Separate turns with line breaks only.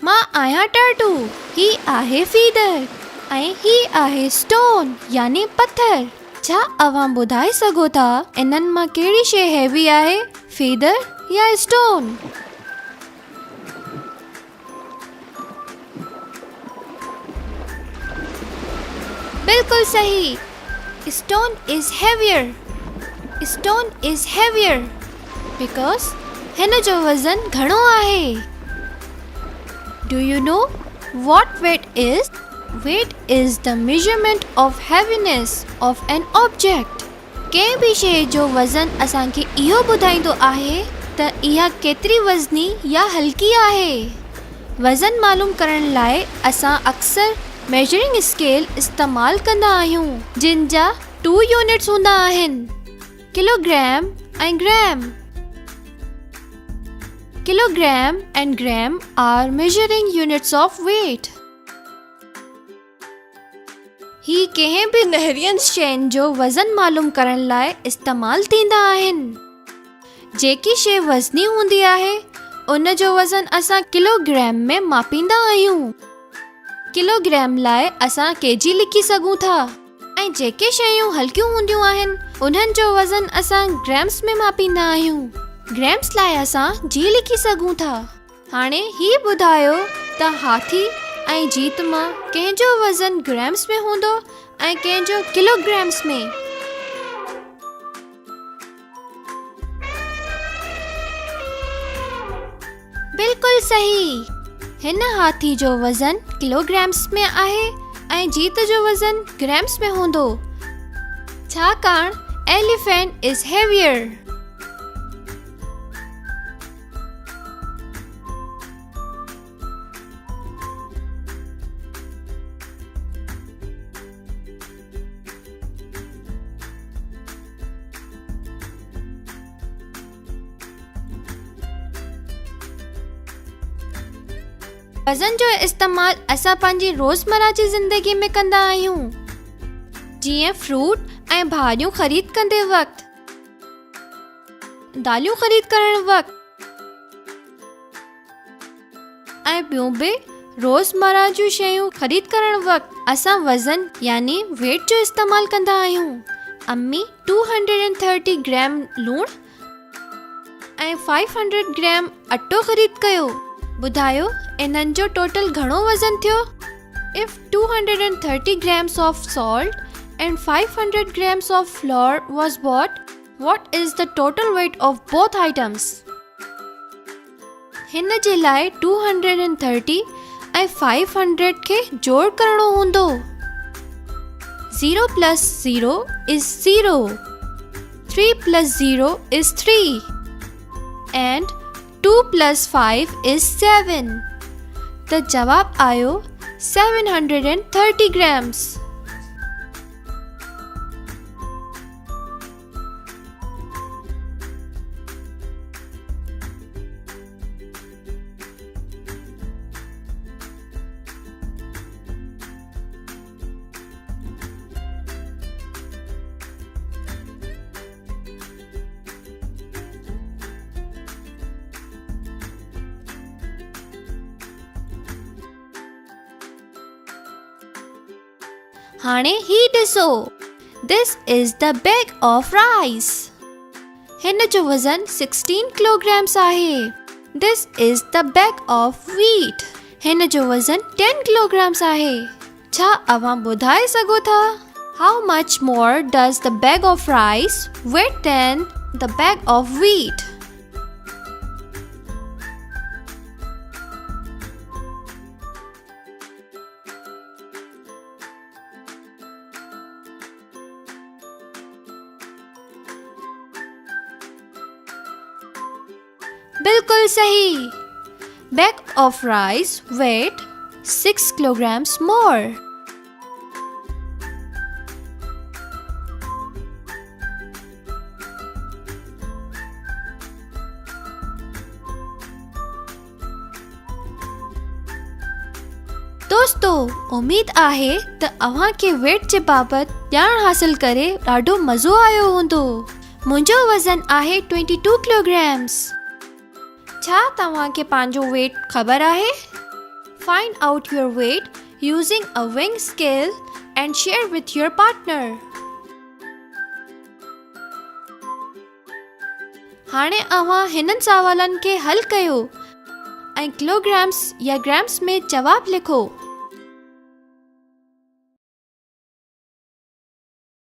मां आहियां टर्टू, ही आहे फीडर ऐं ही आहे स्टोन यानी पत्थर। छा अवां ॿुधाए सघो था इन्हनि मां कहिड़ी शइ हैवी आहे, फीडर या स्टोन? बिल्कुल सही, stone is heavier. Stone is heavier because हिन जो वज़न घणो आहे। Do you know what weight is? Weight is the measurement of heaviness of an object. कंहिं बि शइ जो वज़न असांखे इहो ॿुधाईंदो आहे त इहा केतिरी वज़नी या हल्की आहे। वज़न मालूम करण लाइ असां अक्सर मेजरिंग स्केल इस्तेमालु कंदा आहियूं, जिन जा 2 यूनिट्स हूंदा आहिनि, किलोग्राम ऐं gram. Kilogram and gram are measuring units of weight. ही कंहिं बि नहरियन शयुनि जो वज़न मालूम करण लाइ इस्तेमालु थींदा आहिनि। जेकी शइ वज़नी हूंदी आहे उन जो वज़न असां किलोग्राम में मापींदा आहियूं। किलोग्राम लाइ असां केजी लिखी सघूं था ऐं जेके शयूं हल्कियूं हूंदियूं आहिनि उन्हनि जो वज़न असां ग्राम्स में मापींदा आहियूं। ग्राम्स लाइ असां जी लिखी सघूं था। हाणे ही ॿुधायो त हाथी ऐं जीत मां कंहिंजो वज़न ग्राम्स में हूंदो ऐं कंहिंजो किलोग्राम्स में? बिल्कुल सही, हिन हाथी जो वज़न किलोग्राम्स में आहे ऐं जीत जो वज़न ग्राम्स में हूंदो, छाकाणि एलिफेंट इज हेवियर। वज़न जो इस्तेमालु असां पंहिंजी रोज़मर्रा जी ज़िंदगी में कंदा आहियूं, जीअं फ्रूट ऐं भाॼियूं ख़रीद कंदे वक़्तु, दालियूं ख़रीद करण वक़्तु ऐं ॿियूं बि रोज़मर्रा जूं शयूं ख़रीद करण वक़्तु असां वज़न यानी वेट जो इस्तेमालु कंदा आहियूं। अम्मी 230 ग्राम लूणु ऐं 500 ग्राम अटो ख़रीद कयो। ॿुधायो इन्हनि जो टोटल घणो वज़न थियो? If 230 grams of salt and 500 grams of flour was bought, what is the total weight of both items? हिन जे लाइ 230 ऐं 500 खे जोड़ करणो हूंदो। 0 plus 0 is 0, 3 plus 0 is 3 and 2 plus 5 is 7. The जवाब आयो 730 grams. हाणे ही ॾिसो, this is the bag of rice. हिन जो वज़न 16 किलोग्राम्स आहे। This is the bag of wheat. हिन जो वज़न 10 किलोग्राम्स आहे। छा अवां ॿुधाए सघो था how much more does the bag of rice weigh than the bag of wheat? बिल्कुल सही, bag of rice weighed 6 kilograms more. दोस्तों, उम्मीद आहे त अव्हां खे वेट जे बाबति ॼाण हासिल करे ॾाढो मज़ो आयो हूंदो। मुंहिंजो वज़न आहे 22 किलोग्राम्स। छा तव्हां खे पंहिंजो वेट ख़बर आहे? Find out your weight using a weighing scale and share with your partner. हाणे अव्हां हिननि सवालनि खे हल कयो ऐं किलोग्राम्स या ग्राम्स में जवाब लिखो.